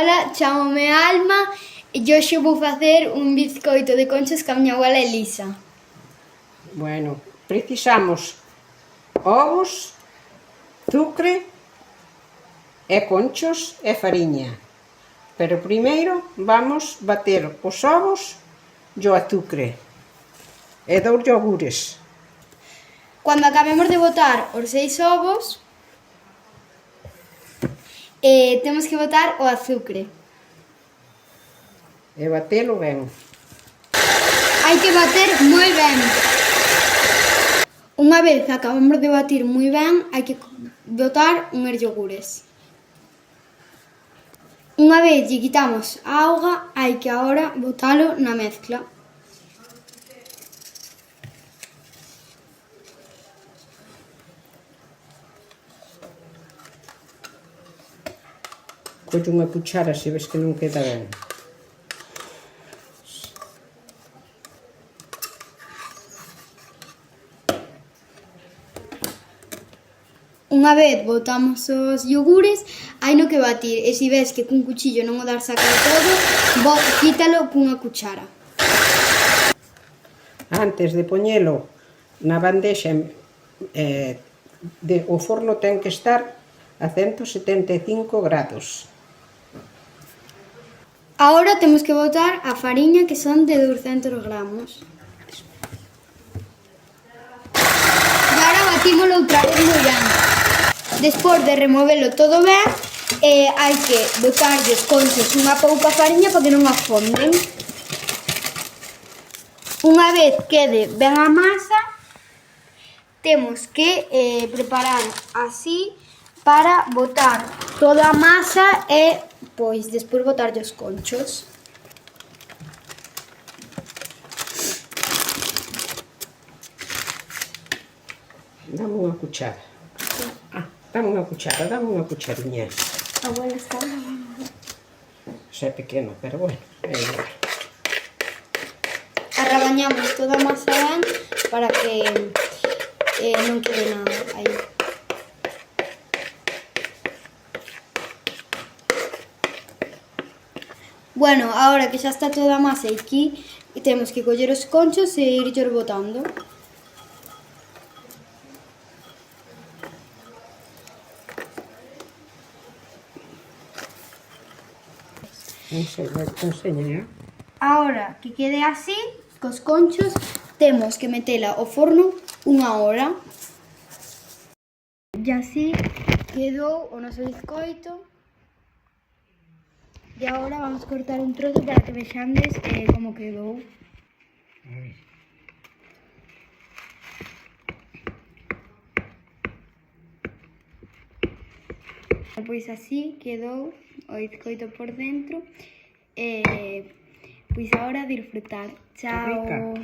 Ola, chámome Alma e hoxe vou facer un bizcoito de conchos ca miña abuela Elisa. Bueno, precisamos ovos, azucre e conchos e fariña. Pero primeiro vamos bater os ovos e o azucre e 2 iogures. Cando acabemos de botar os 6 ovos, temos que botar o azucre. E batelo ben. Hai que bater moi ben. Unha vez acabamos de batir moi ben, hai que botar uns iogures. Unha vez lle quitamos a auga, hai que agora botalo na mezcla. Colle unha cuchara se ves que non queda ben. Unha vez botamos os iogures, haino que batir, e se ves que cun cuchillo non o dar sacar todo, quítalo cunha cuchara. Antes de poñelo na bandexa, o forno ten que estar a 175 grados. Agora temos que botar a fariña, que son de 200 gramos. E agora batímolo outra vez moi ben. Despois de removelo todo ben, hai que botarlle os conchos unha pouca fariña para que non afonden. Unha vez quede ben a masa, temos que preparar así para botar toda a masa e, pois, despois botarlle os conchos. Dame unha cuchara. Dame unha cuchariña. Abuela está grabando. Xa é pequeno, pero bueno, é igual. Arrabañamos toda a masa ben para que non quede nada aí. Bueno, agora que xa está toda a masa aquí, temos que coller os conchos e irllos botando. Enseña, Agora que quede así, cos conchos, temos que metela ao forno 1 hora. E así quedou o noso bizcoito. E agora vamos cortar un trozo para que vexandes como quedou. Pois así quedou o bizcoito por dentro. Pois agora a disfrutar. Chao.